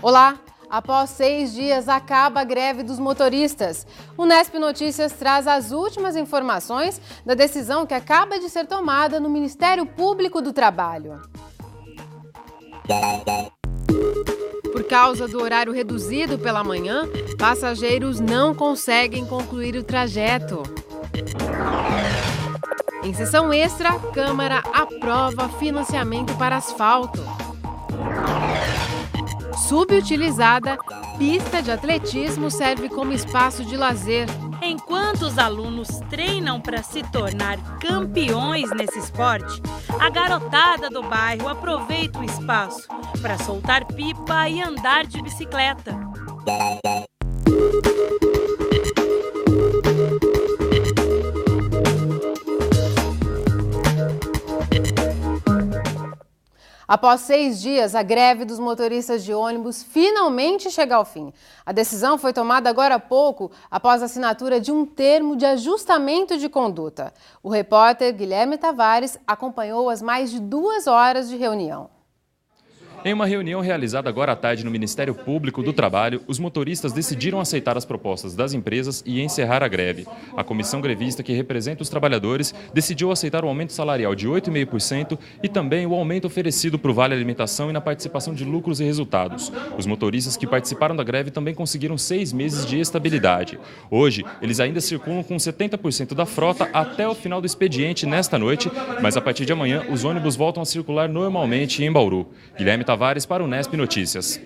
Olá! Após 6 dias, acaba a greve dos motoristas. O Nesp Notícias traz as últimas informações da decisão que acaba de ser tomada no Ministério Público do Trabalho. Por causa do horário reduzido pela manhã, passageiros não conseguem concluir o trajeto. Em sessão extra, a Câmara aprova financiamento para asfalto. Subutilizada, pista de atletismo serve como espaço de lazer. Enquanto os alunos treinam para se tornar campeões nesse esporte, a garotada do bairro aproveita o espaço para soltar pipa e andar de bicicleta. Após 6 dias, a greve dos motoristas de ônibus finalmente chega ao fim. A decisão foi tomada agora há pouco, após a assinatura de um termo de ajustamento de conduta. O repórter Guilherme Tavares acompanhou as mais de 2 horas de reunião. Em uma reunião realizada agora à tarde no Ministério Público do Trabalho, os motoristas decidiram aceitar as propostas das empresas e encerrar a greve. A comissão grevista, que representa os trabalhadores, decidiu aceitar o aumento salarial de 8,5% e também o aumento oferecido para o Vale Alimentação e na participação de lucros e resultados. Os motoristas que participaram da greve também conseguiram 6 meses de estabilidade. Hoje, eles ainda circulam com 70% da frota até o final do expediente nesta noite, mas a partir de amanhã os ônibus voltam a circular normalmente em Bauru. Guilherme Tavares para o Nesp Notícias.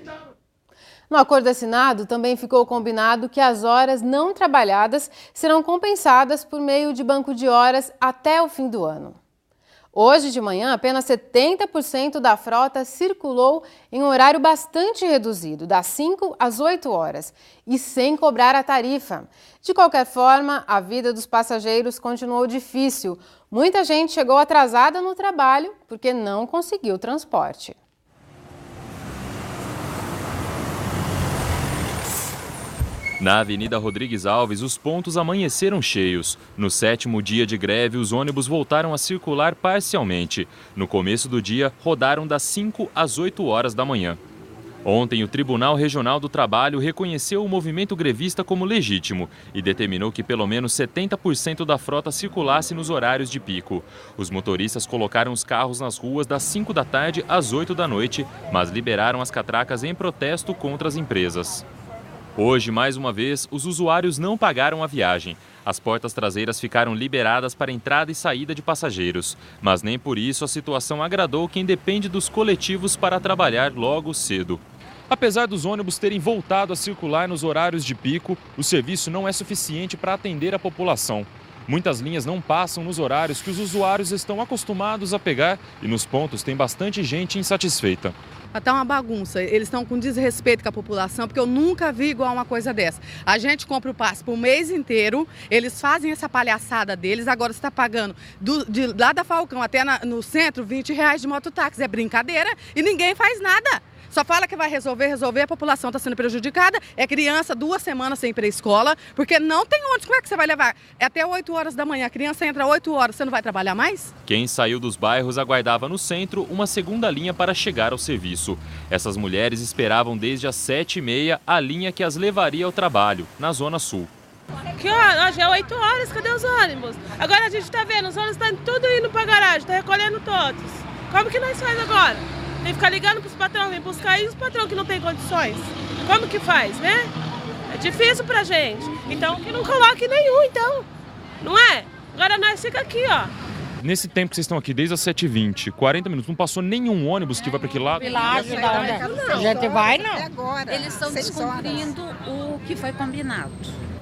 No acordo assinado, também ficou combinado que as horas não trabalhadas serão compensadas por meio de banco de horas até o fim do ano. Hoje de manhã, apenas 70% da frota circulou em um horário bastante reduzido, das 5 às 8 horas, e sem cobrar a tarifa. De qualquer forma, a vida dos passageiros continuou difícil. Muita gente chegou atrasada no trabalho porque não conseguiu transporte. Na Avenida Rodrigues Alves, os pontos amanheceram cheios. No 7º dia de greve, os ônibus voltaram a circular parcialmente. No começo do dia, rodaram das 5 às 8 horas da manhã. Ontem, o Tribunal Regional do Trabalho reconheceu o movimento grevista como legítimo e determinou que pelo menos 70% da frota circulasse nos horários de pico. Os motoristas colocaram os carros nas ruas das 5 da tarde às 8 da noite, mas liberaram as catracas em protesto contra as empresas. Hoje, mais uma vez, os usuários não pagaram a viagem. As portas traseiras ficaram liberadas para entrada e saída de passageiros. Mas nem por isso a situação agradou quem depende dos coletivos para trabalhar logo cedo. Apesar dos ônibus terem voltado a circular nos horários de pico, o serviço não é suficiente para atender a população. Muitas linhas não passam nos horários que os usuários estão acostumados a pegar e nos pontos tem bastante gente insatisfeita. Está uma bagunça, eles estão com desrespeito com a população, porque eu nunca vi igual uma coisa dessa. A gente compra o passe por mês inteiro, eles fazem essa palhaçada deles, agora você está pagando lá da Falcão até no centro R$20 de mototáxi, é brincadeira e ninguém faz nada. Só fala que vai resolver, a população está sendo prejudicada, é criança 2 semanas sem ir para a escola, porque não tem onde, como é que você vai levar? É até 8 horas da manhã, a criança entra 8 horas, você não vai trabalhar mais? Quem saiu dos bairros aguardava no centro uma segunda linha para chegar ao serviço. Essas mulheres esperavam desde as 7h30 a linha que as levaria ao trabalho, na Zona Sul. Que hora? Já é 8 horas, cadê os ônibus? Agora a gente está vendo, os ônibus estão tudo indo para a garagem, está recolhendo todos. Como que nós faz agora? Tem que ficar ligando para os patrões, vem buscar aí os patrões que não tem condições. Como que faz, né? É difícil pra gente. Então, que não coloque nenhum, então. Não é? Agora nós fica aqui, ó. Nesse tempo que vocês estão aqui, desde as 7h20, 40 minutos, não passou nenhum ônibus que vai para aquele lado? A gente vai, não. Eles estão descumprindo o que foi combinado.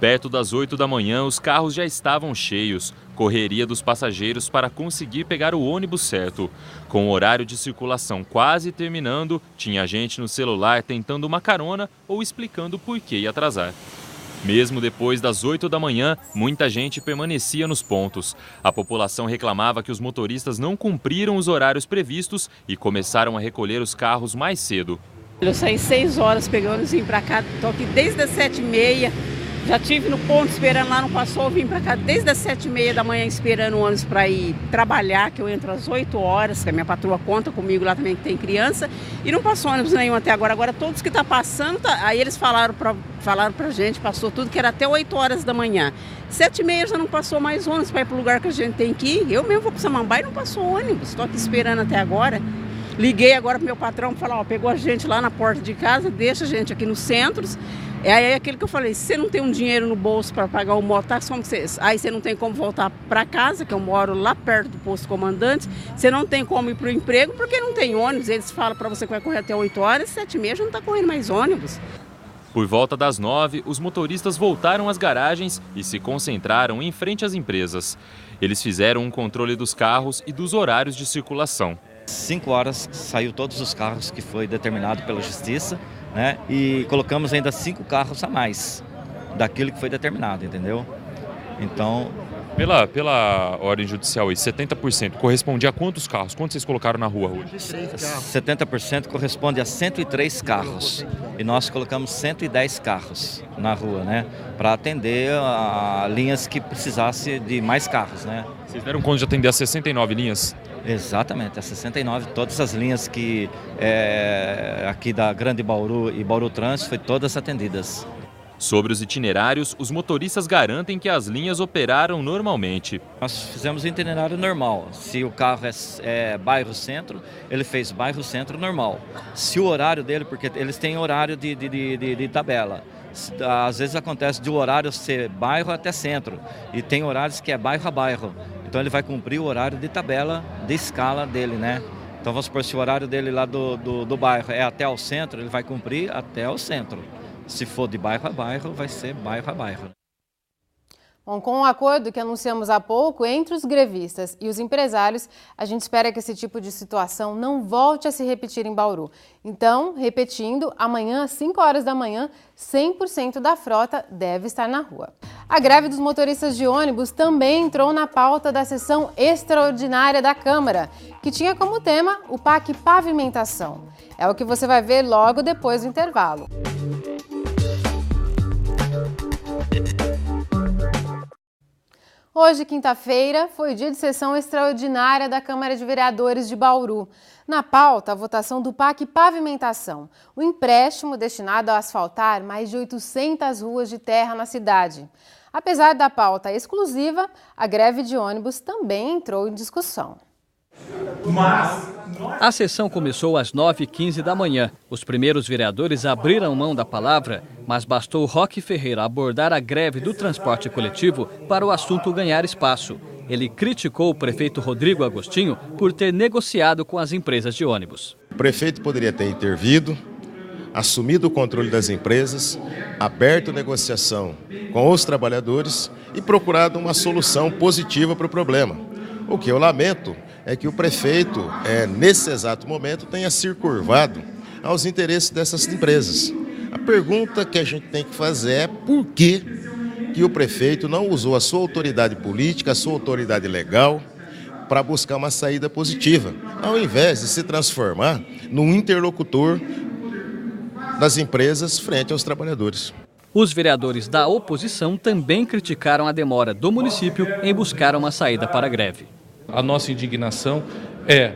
Perto das 8 da manhã, os carros já estavam cheios. Correria dos passageiros para conseguir pegar o ônibus certo. Com o horário de circulação quase terminando, tinha gente no celular tentando uma carona ou explicando por que ia atrasar. Mesmo depois das 8 da manhã, muita gente permanecia nos pontos. A população reclamava que os motoristas não cumpriram os horários previstos e começaram a recolher os carros mais cedo. Eu saí 6 horas pegando e vim para cá, estou aqui desde as 7h30. Já tive no ponto esperando lá, não passou, vim para cá desde as 7h30 da manhã esperando o ônibus para ir trabalhar, que eu entro às 8 horas, que a minha patroa conta comigo lá também que tem criança, e não passou ônibus nenhum até agora. Agora todos que tá passando, aí eles falaram pra gente, passou tudo, que era até 8 horas da manhã. 7h30 já não passou mais ônibus para ir pro lugar que a gente tem que ir. Eu mesmo vou pro Samambaia e não passou ônibus, estou aqui esperando até agora. Liguei agora pro meu patrão para falar, pegou a gente lá na porta de casa, deixa a gente aqui nos centros. É aquilo que eu falei, se você não tem um dinheiro no bolso para pagar o mototáxi, aí você não tem como voltar para casa, que eu moro lá perto do posto comandante, você não tem como ir para o emprego, porque não tem ônibus, eles falam para você que vai correr até 8 horas, 7h30 já não está correndo mais ônibus. Por volta das 9, os motoristas voltaram às garagens e se concentraram em frente às empresas. Eles fizeram um controle dos carros e dos horários de circulação. 5 horas saiu todos os carros que foi determinado pela Justiça, né? E colocamos ainda 5 carros a mais daquilo que foi determinado, entendeu? Então... Pela ordem judicial, 70% corresponde a quantos carros? Quantos vocês colocaram na rua hoje? 70% corresponde a 103 carros. E nós colocamos 110 carros na rua, né? Para atender a linhas que precisassem de mais carros, né? Vocês deram conta de atender as 69 linhas? Exatamente, as 69, todas as linhas que aqui da Grande Bauru e Bauru Trânsito, foi todas atendidas. Sobre os itinerários, os motoristas garantem que as linhas operaram normalmente. Nós fizemos o itinerário normal. Se o carro é bairro-centro, ele fez bairro-centro normal. Se o horário dele, porque eles têm horário de tabela. Às vezes acontece de o horário ser bairro até centro. E tem horários que é bairro a bairro. Então ele vai cumprir o horário de tabela, de escala dele, né? Então vamos supor, se o horário dele lá do bairro é até o centro, ele vai cumprir até o centro. Se for de bairro a bairro, vai ser bairro a bairro. Bom, com o acordo que anunciamos há pouco entre os grevistas e os empresários, a gente espera que esse tipo de situação não volte a se repetir em Bauru. Então, repetindo, amanhã às 5 horas da manhã, 100% da frota deve estar na rua. A greve dos motoristas de ônibus também entrou na pauta da sessão extraordinária da Câmara, que tinha como tema o PAC Pavimentação. É o que você vai ver logo depois do intervalo. Hoje, quinta-feira, foi o dia de sessão extraordinária da Câmara de Vereadores de Bauru. Na pauta, a votação do PAC Pavimentação, o empréstimo destinado a asfaltar mais de 800 ruas de terra na cidade. Apesar da pauta exclusiva, a greve de ônibus também entrou em discussão. A sessão começou às 9h15 da manhã. Os primeiros vereadores abriram mão da palavra, mas bastou Roque Ferreira abordar a greve do transporte coletivo para o assunto ganhar espaço. Ele criticou o prefeito Rodrigo Agostinho por ter negociado com as empresas de ônibus. O prefeito poderia ter intervido, assumido o controle das empresas, aberto negociação com os trabalhadores e procurado uma solução positiva para o problema. O que eu lamento é que o prefeito, nesse exato momento, tenha se curvado aos interesses dessas empresas. A pergunta que a gente tem que fazer é por que o prefeito não usou a sua autoridade política, a sua autoridade legal, para buscar uma saída positiva, ao invés de se transformar num interlocutor das empresas frente aos trabalhadores. Os vereadores da oposição também criticaram a demora do município em buscar uma saída para a greve. A nossa indignação é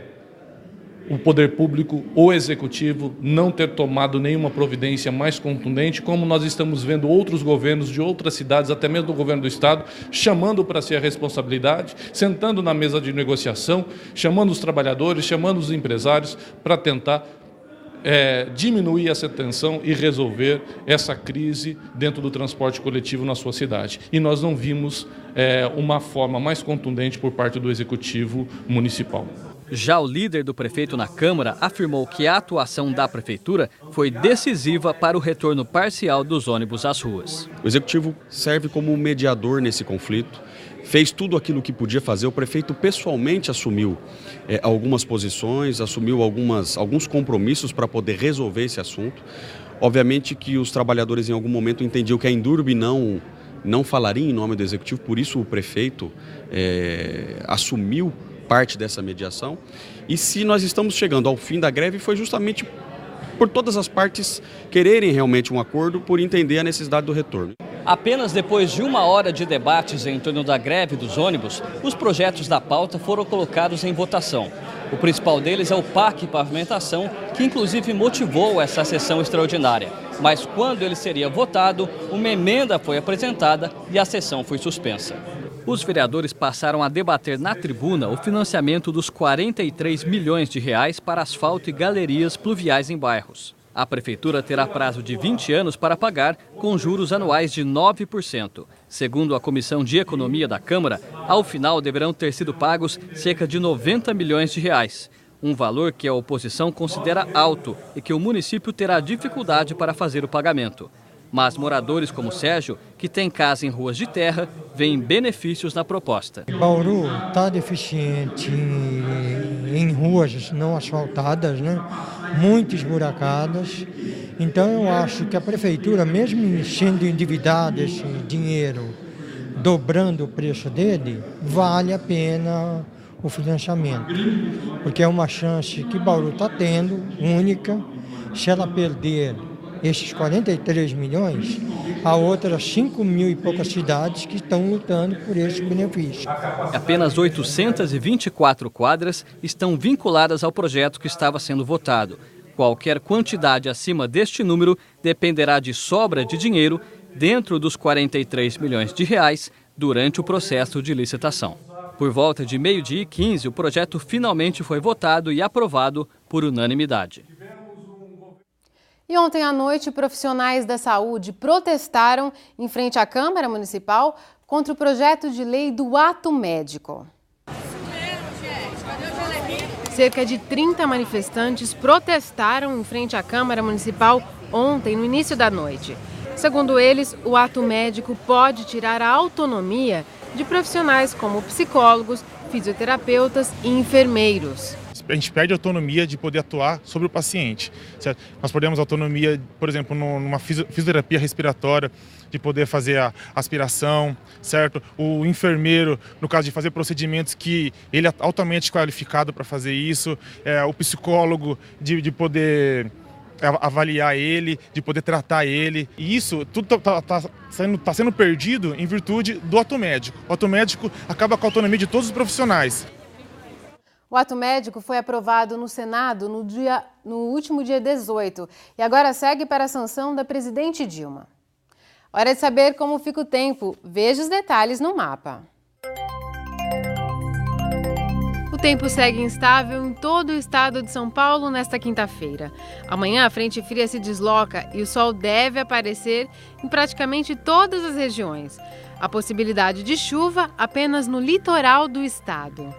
o poder público, o executivo, não ter tomado nenhuma providência mais contundente, como nós estamos vendo outros governos de outras cidades, até mesmo do governo do estado, chamando para si a responsabilidade, sentando na mesa de negociação, chamando os trabalhadores, chamando os empresários para tentar diminuir essa tensão e resolver essa crise dentro do transporte coletivo na sua cidade. E nós não vimos uma forma mais contundente por parte do Executivo Municipal. Já o líder do prefeito na Câmara afirmou que a atuação da Prefeitura foi decisiva para o retorno parcial dos ônibus às ruas. O Executivo serve como mediador nesse conflito, fez tudo aquilo que podia fazer. O prefeito pessoalmente assumiu algumas posições, assumiu alguns compromissos para poder resolver esse assunto. Obviamente que os trabalhadores em algum momento entendiam que a Endurbe não falaria em nome do Executivo, por isso o prefeito assumiu parte dessa mediação. E se nós estamos chegando ao fim da greve, foi justamente por todas as partes quererem realmente um acordo, por entender a necessidade do retorno. Apenas depois de 1 hora de debates em torno da greve dos ônibus, os projetos da pauta foram colocados em votação. O principal deles é o PAC Pavimentação, que inclusive motivou essa sessão extraordinária. Mas quando ele seria votado, uma emenda foi apresentada e a sessão foi suspensa. Os vereadores passaram a debater na tribuna o financiamento dos 43 milhões de reais para asfalto e galerias pluviais em bairros. A prefeitura terá prazo de 20 anos para pagar, com juros anuais de 9%. Segundo a Comissão de Economia da Câmara, ao final deverão ter sido pagos cerca de 90 milhões de reais. Um valor que a oposição considera alto e que o município terá dificuldade para fazer o pagamento. Mas moradores como Sérgio, que tem casa em ruas de terra, veem benefícios na proposta. Bauru está deficiente em ruas não asfaltadas, né? Muito esburacadas. Então eu acho que a prefeitura, mesmo sendo endividada esse dinheiro, dobrando o preço dele, vale a pena o financiamento. Porque é uma chance que Bauru está tendo, única. Se ela perder esses 43 milhões, há outras 5 mil e poucas cidades que estão lutando por esse benefício. Apenas 824 quadras estão vinculadas ao projeto que estava sendo votado. Qualquer quantidade acima deste número dependerá de sobra de dinheiro dentro dos 43 milhões de reais durante o processo de licitação. Por volta de 12h15, o projeto finalmente foi votado e aprovado por unanimidade. E ontem à noite, profissionais da saúde protestaram em frente à Câmara Municipal contra o projeto de lei do ato médico. Cerca de 30 manifestantes protestaram em frente à Câmara Municipal ontem, no início da noite. Segundo eles, o ato médico pode tirar a autonomia de profissionais como psicólogos, fisioterapeutas e enfermeiros. A gente perde a autonomia de poder atuar sobre o paciente, certo? Nós perdemos autonomia, por exemplo, numa fisioterapia respiratória, de poder fazer a aspiração, certo? O enfermeiro, no caso de fazer procedimentos que ele é altamente qualificado para fazer isso, o psicólogo, de poder avaliar ele, de poder tratar ele. E isso tudo está sendo perdido em virtude do ato médico. O ato médico acaba com a autonomia de todos os profissionais. O ato médico foi aprovado no Senado no último dia 18 e agora segue para a sanção da presidente Dilma. Hora de saber como fica o tempo. Veja os detalhes no mapa. O tempo segue instável em todo o estado de São Paulo nesta quinta-feira. Amanhã a frente fria se desloca e o sol deve aparecer em praticamente todas as regiões. A possibilidade de chuva apenas no litoral do estado.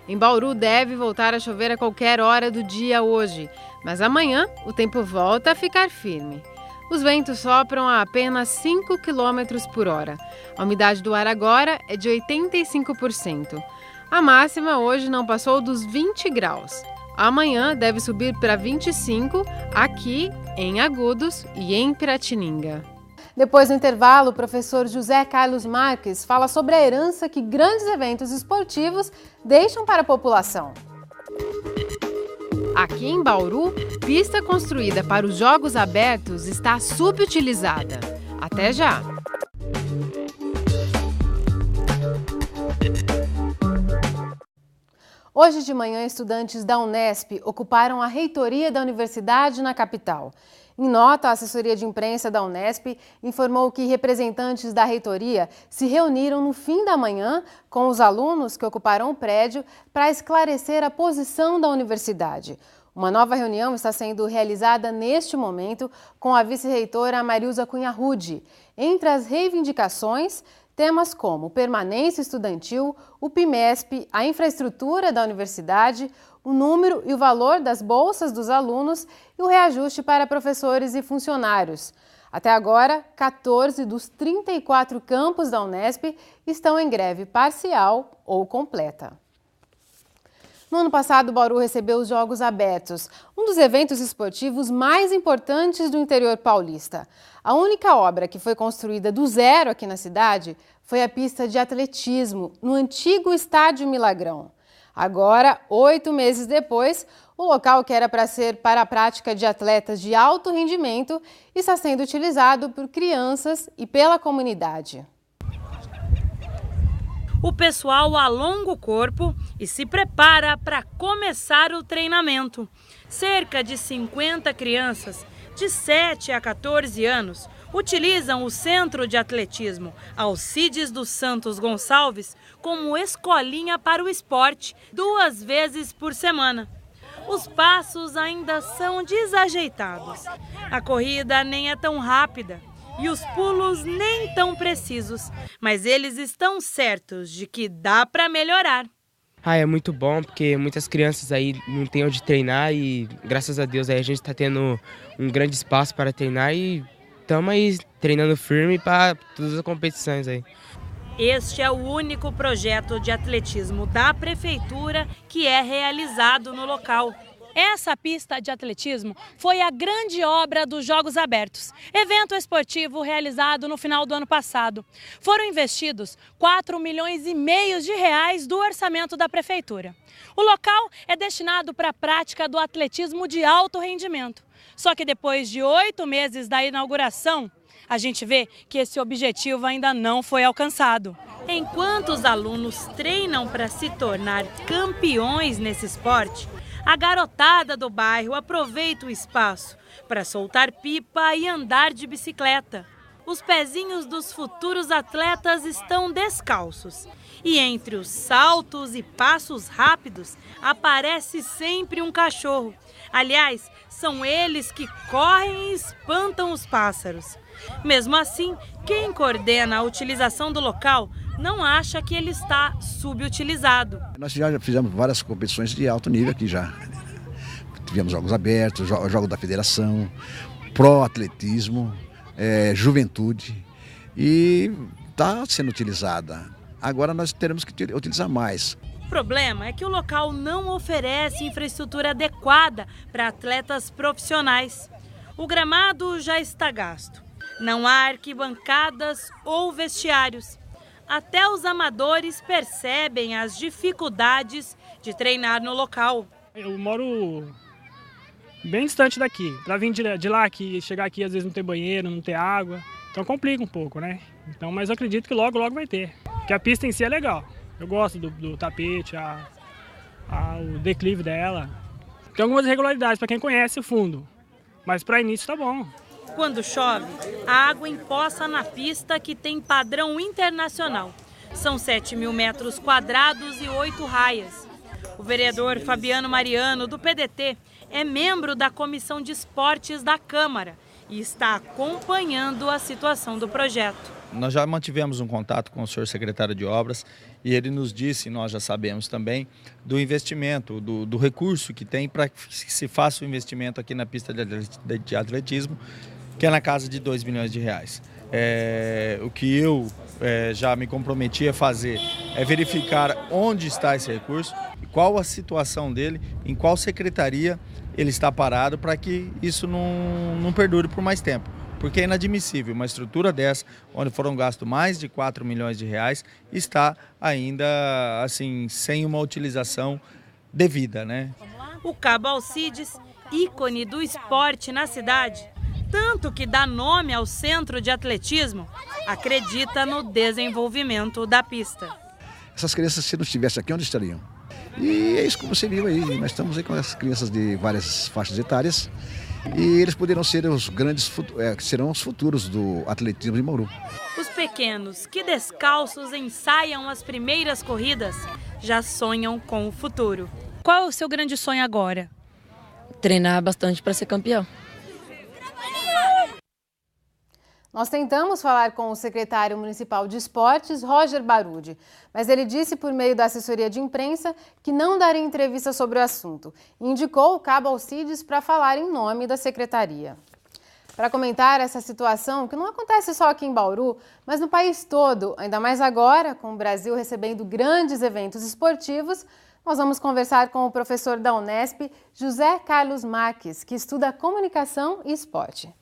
Em Bauru deve voltar a chover a qualquer hora do dia hoje, mas amanhã o tempo volta a ficar firme. Os ventos sopram a apenas 5 km por hora. A umidade do ar agora é de 85%. A máxima hoje não passou dos 20 graus. Amanhã deve subir para 25 aqui em Agudos e em Piratininga. Depois do intervalo, o professor José Carlos Marques fala sobre a herança que grandes eventos esportivos deixam para a população. Aqui em Bauru, pista construída para os Jogos Abertos está subutilizada. Até já! Hoje de manhã, estudantes da Unesp ocuparam a reitoria da universidade na capital. Em nota, a assessoria de imprensa da Unesp informou que representantes da reitoria se reuniram no fim da manhã com os alunos que ocuparam o prédio para esclarecer a posição da universidade. Uma nova reunião está sendo realizada neste momento com a vice-reitora Marilza Cunha Rude. Entre as reivindicações, temas como permanência estudantil, o PIMESP, a infraestrutura da universidade, o número e o valor das bolsas dos alunos e o reajuste para professores e funcionários. Até agora, 14 dos 34 campos da Unesp estão em greve parcial ou completa. No ano passado, Bauru recebeu os Jogos Abertos, um dos eventos esportivos mais importantes do interior paulista. A única obra que foi construída do zero aqui na cidade foi a pista de atletismo, no antigo Estádio Milagrão. Agora, 8 meses depois, o O local, que era para ser para a prática de atletas de alto rendimento, está sendo utilizado por crianças e pela comunidade. O pessoal alonga o corpo e se prepara para começar o treinamento. Cerca de 50 crianças de 7 a 14 anos utilizam o Centro de Atletismo Alcides dos Santos Gonçalves como escolinha para o esporte 2 vezes por semana. Os passos ainda são desajeitados. A corrida nem é tão rápida e os pulos nem tão precisos, mas eles estão certos de que dá para melhorar. É muito bom, porque muitas crianças aí não têm onde treinar e graças a Deus aí a gente está tendo um grande espaço para treinar e estamos aí treinando firme para todas as competições aí. Este é o único projeto de atletismo da prefeitura que é realizado no local. Essa pista de atletismo foi a grande obra dos Jogos Abertos, evento esportivo realizado no final do ano passado. Foram investidos 4,5 milhões de reais do orçamento da prefeitura. O local é destinado para a prática do atletismo de alto rendimento. Só que depois de 8 meses da inauguração, a gente vê que esse objetivo ainda não foi alcançado. Enquanto os alunos treinam para se tornar campeões nesse esporte, a garotada do bairro aproveita o espaço para soltar pipa e andar de bicicleta. Os pezinhos dos futuros atletas estão descalços. E entre os saltos e passos rápidos, aparece sempre um cachorro. Aliás, são eles que correm e espantam os pássaros. Mesmo assim, quem coordena a utilização do local não acha que ele está subutilizado. Nós já fizemos várias competições de alto nível aqui já. Tivemos jogos abertos, jogos da federação, pró-atletismo, juventude e está sendo utilizada. Agora nós teremos que utilizar mais. O problema é que o local não oferece infraestrutura adequada para atletas profissionais. O gramado já está gasto. Não há arquibancadas ou vestiários. Até os amadores percebem as dificuldades de treinar no local. Eu moro bem distante daqui. Para vir de lá, chegar aqui às vezes não tem banheiro, não tem água. Então complica um pouco, né? Então, mas eu acredito que logo vai ter. Porque a pista em si é legal. Eu gosto do tapete, o declive dela. Tem algumas irregularidades para quem conhece o fundo. Mas para início tá bom. Quando chove, a água empoça na pista que tem padrão internacional. São 7.000 metros quadrados e 8 raias. O vereador Fabiano Mariano, do PDT, é membro da Comissão de Esportes da Câmara e está acompanhando a situação do projeto. Nós já mantivemos um contato com o senhor secretário de Obras e ele nos disse, nós já sabemos também, do investimento, do recurso que tem para que se faça o investimento aqui na pista de atletismo, que é na casa de 2 milhões de reais. O que eu já me comprometi a fazer é verificar onde está esse recurso, qual a situação dele, em qual secretaria ele está parado para que isso não perdure por mais tempo. Porque é inadmissível uma estrutura dessa, onde foram gastos mais de 4 milhões de reais, está ainda assim sem uma utilização devida, né? O Cabo Alcides, ícone do esporte na cidade, tanto que dá nome ao centro de atletismo, acredita no desenvolvimento da pista. Essas crianças, se não estivessem aqui, onde estariam? E é isso que você viu aí, nós estamos aí com as crianças de várias faixas etárias e eles poderão ser serão os futuros do atletismo de Bauru. Os pequenos que descalços ensaiam as primeiras corridas já sonham com o futuro. Qual é o seu grande sonho agora? Treinar bastante para ser campeão. Nós tentamos falar com o secretário municipal de esportes, Roger Barudi, mas ele disse por meio da assessoria de imprensa que não daria entrevista sobre o assunto e indicou o Cabo Alcides para falar em nome da secretaria. Para comentar essa situação, que não acontece só aqui em Bauru, mas no país todo, ainda mais agora, com o Brasil recebendo grandes eventos esportivos, nós vamos conversar com o professor da Unesp, José Carlos Marques, que estuda comunicação e esporte.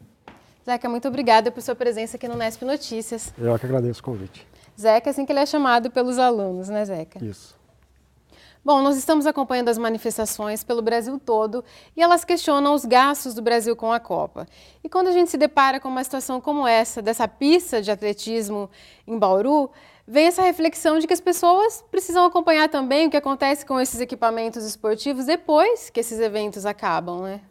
Zeca, muito obrigada por sua presença aqui no Unesp Notícias. Eu que agradeço o convite. Zeca, assim que ele é chamado pelos alunos, né, Zeca? Isso. Bom, nós estamos acompanhando as manifestações pelo Brasil todo e elas questionam os gastos do Brasil com a Copa. E quando a gente se depara com uma situação como essa, dessa pista de atletismo em Bauru, vem essa reflexão de que as pessoas precisam acompanhar também o que acontece com esses equipamentos esportivos depois que esses eventos acabam, né?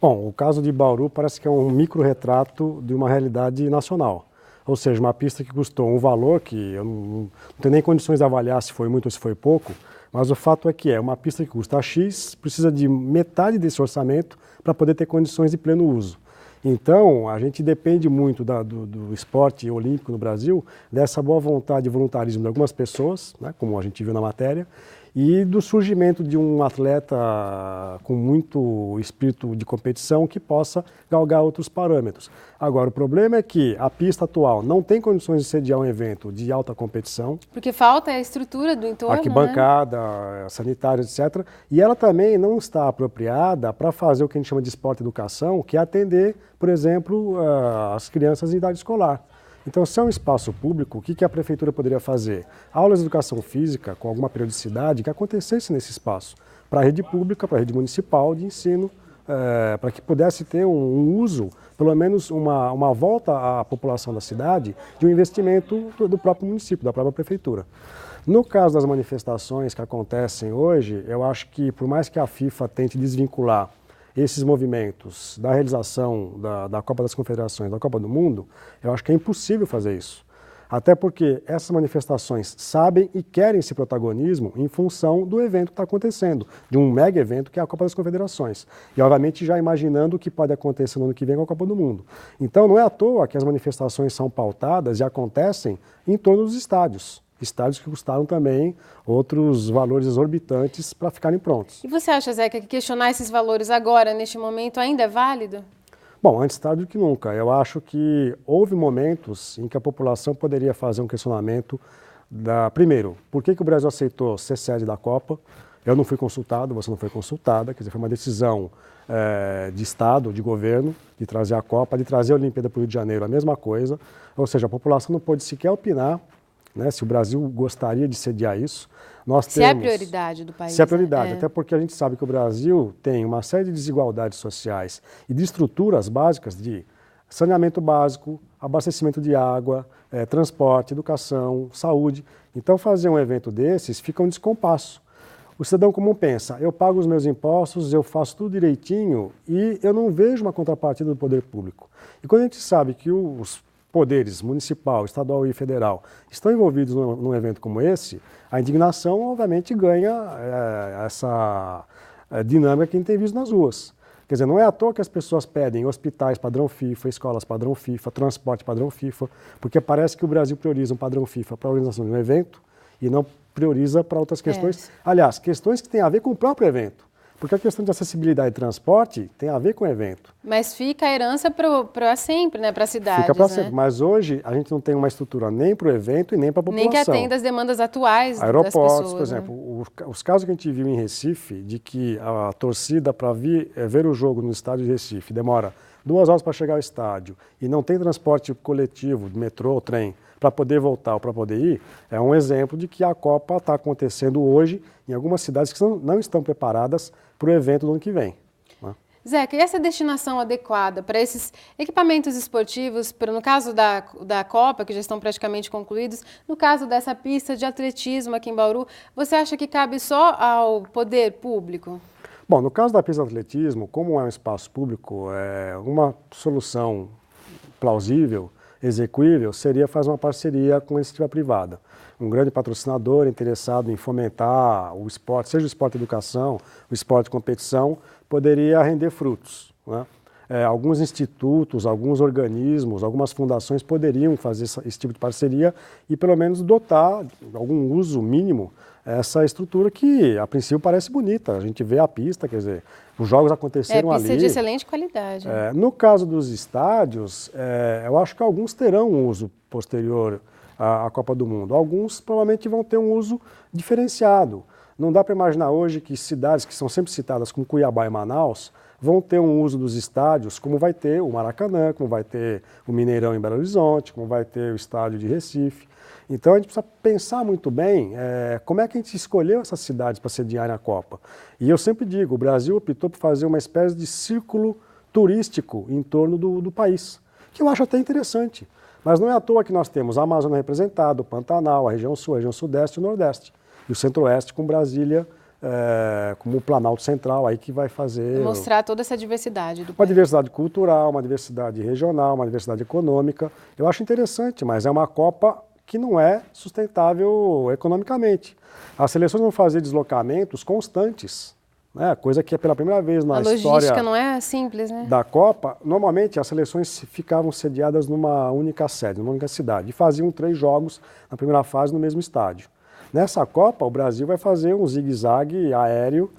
Bom, o caso de Bauru parece que é um micro-retrato de uma realidade nacional. Ou seja, uma pista que custou um valor que eu não tenho nem condições de avaliar se foi muito ou se foi pouco, mas o fato é que é uma pista que custa X, precisa de metade desse orçamento para poder ter condições de pleno uso. Então, a gente depende muito do esporte olímpico no Brasil, dessa boa vontade e voluntarismo de algumas pessoas, né, como a gente viu na matéria, e do surgimento de um atleta com muito espírito de competição que possa galgar outros parâmetros. Agora, o problema é que a pista atual não tem condições de sediar um evento de alta competição. Porque falta a estrutura do entorno, arquibancada, sanitária, etc. E ela também não está apropriada para fazer o que a gente chama de esporte educação, que é atender, por exemplo, as crianças em idade escolar. Então, se é um espaço público, o que a prefeitura poderia fazer? Aulas de educação física, com alguma periodicidade, que acontecesse nesse espaço, para a rede pública, para a rede municipal de ensino, para que pudesse ter um uso, pelo menos uma volta à população da cidade, de um investimento do próprio município, da própria prefeitura. No caso das manifestações que acontecem hoje, eu acho que, por mais que a FIFA tente desvincular esses movimentos da realização da Copa das Confederações, da Copa do Mundo, eu acho que é impossível fazer isso. Até porque essas manifestações sabem e querem esse protagonismo em função do evento que está acontecendo, de um mega evento que é a Copa das Confederações. E, obviamente, já imaginando o que pode acontecer no ano que vem com a Copa do Mundo. Então, não é à toa que as manifestações são pautadas e acontecem em torno dos estádios. Estádios que custaram também outros valores exorbitantes para ficarem prontos. E você acha, Zeca, que questionar esses valores agora, neste momento, ainda é válido? Bom, antes tarde do que nunca. Eu acho que houve momentos em que a população poderia fazer um questionamento primeiro, por que o Brasil aceitou ser sede da Copa? Eu não fui consultado, você não foi consultada, quer dizer, foi uma decisão de Estado, de governo, de trazer a Copa, de trazer a Olimpíada para o Rio de Janeiro, a mesma coisa. Ou seja, a população não pôde sequer opinar, né, se o Brasil gostaria de sediar isso. Se é a prioridade do país. Se é a prioridade, até porque a gente sabe que o Brasil tem uma série de desigualdades sociais e de estruturas básicas de saneamento básico, abastecimento de água, transporte, educação, saúde. Então, fazer um evento desses fica um descompasso. O cidadão comum pensa, eu pago os meus impostos, eu faço tudo direitinho e eu não vejo uma contrapartida do poder público. E quando a gente sabe que os poderes municipal, estadual e federal estão envolvidos num evento como esse, a indignação, obviamente, ganha essa dinâmica que a gente tem visto nas ruas. Quer dizer, não é à toa que as pessoas pedem hospitais padrão FIFA, escolas padrão FIFA, transporte padrão FIFA, porque parece que o Brasil prioriza um padrão FIFA para a organização de um evento e não prioriza para outras questões. Aliás, questões que têm a ver com o próprio evento. Porque a questão de acessibilidade e transporte tem a ver com o evento. Mas fica a herança para sempre, né? Para a cidade. Fica para sempre. Mas hoje a gente não tem uma estrutura nem para o evento e nem para a população. Nem que atenda às demandas atuais Aeroportos, das pessoas. por exemplo, os casos que a gente viu em Recife, de que a torcida para ver o jogo no estádio de Recife demora 2 horas para chegar ao estádio e não tem transporte coletivo, de metrô, trem, para poder voltar ou para poder ir, é um exemplo de que a Copa está acontecendo hoje em algumas cidades que não estão preparadas para o evento do ano que vem. Né? Zeca, e essa destinação adequada para esses equipamentos esportivos, no caso da Copa, que já estão praticamente concluídos, no caso dessa pista de atletismo aqui em Bauru, você acha que cabe só ao poder público? Bom, no caso da pista de atletismo, como é um espaço público, uma solução plausível, execuível, seria fazer uma parceria com a iniciativa privada. Um grande patrocinador interessado em fomentar o esporte, seja o esporte educação, o esporte competição, poderia render frutos. Né? Alguns institutos, alguns organismos, algumas fundações poderiam fazer esse tipo de parceria e pelo menos dotar de algum uso mínimo essa estrutura que a princípio parece bonita. A gente vê a pista, quer dizer, os jogos aconteceram ali. Pista de excelente qualidade. No caso dos estádios, eu acho que alguns terão um uso posterior à Copa do Mundo. Alguns provavelmente vão ter um uso diferenciado. Não dá para imaginar hoje que cidades que são sempre citadas como Cuiabá e Manaus vão ter um uso dos estádios, como vai ter o Maracanã, como vai ter o Mineirão em Belo Horizonte, como vai ter o estádio de Recife. Então a gente precisa pensar muito bem como é que a gente escolheu essas cidades para sediarem a Copa. E eu sempre digo, o Brasil optou por fazer uma espécie de círculo turístico em torno do país, que eu acho até interessante. Mas não é à toa que nós temos a Amazônia representada, o Pantanal, a região sul, a região sudeste e o nordeste. E o centro-oeste com Brasília como o Planalto Central aí que vai fazer... Mostrar toda essa diversidade do país. Uma diversidade cultural, uma diversidade regional, uma diversidade econômica. Eu acho interessante, mas é uma Copa que não é sustentável economicamente. As seleções vão fazer deslocamentos constantes, né? Coisa que é pela primeira vez na história... A logística não é simples, né? Da Copa, normalmente as seleções ficavam sediadas numa única sede, numa única cidade, e faziam 3 jogos na primeira fase no mesmo estádio. Nessa Copa, o Brasil vai fazer um zigue-zague aéreo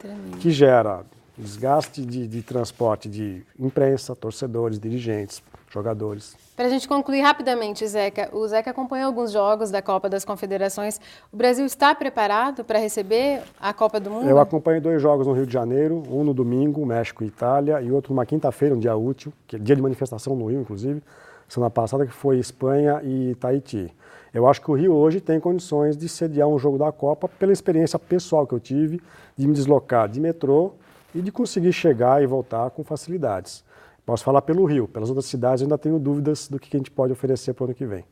que gera desgaste de transporte de imprensa, torcedores, dirigentes, jogadores. Para a gente concluir rapidamente, Zeca, o Zeca acompanhou alguns jogos da Copa das Confederações. O Brasil está preparado para receber a Copa do Mundo? Eu acompanhei 2 jogos no Rio de Janeiro, um no domingo, México e Itália, e outro numa quinta-feira, um dia útil, que é dia de manifestação no Rio, inclusive, semana passada, que foi Espanha e Tahiti. Eu acho que o Rio hoje tem condições de sediar um jogo da Copa pela experiência pessoal que eu tive de me deslocar de metrô e de conseguir chegar e voltar com facilidades. Posso falar pelo Rio, pelas outras cidades eu ainda tenho dúvidas do que a gente pode oferecer para o ano que vem.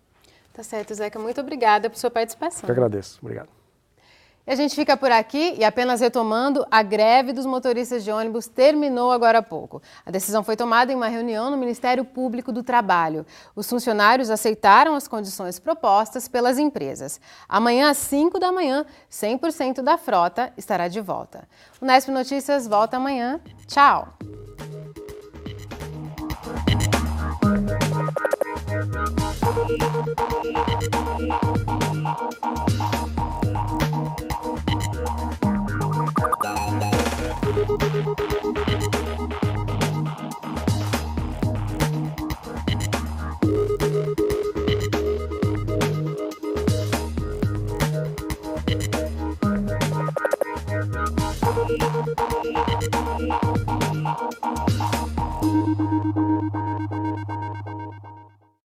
Tá certo, Zeca. Muito obrigada por sua participação. Eu agradeço. Obrigado. E a gente fica por aqui e apenas retomando, a greve dos motoristas de ônibus terminou agora há pouco. A decisão foi tomada em uma reunião no Ministério Público do Trabalho. Os funcionários aceitaram as condições propostas pelas empresas. Amanhã, às 5 da manhã, 100% da frota estará de volta. O Nesp Notícias volta amanhã. Tchau!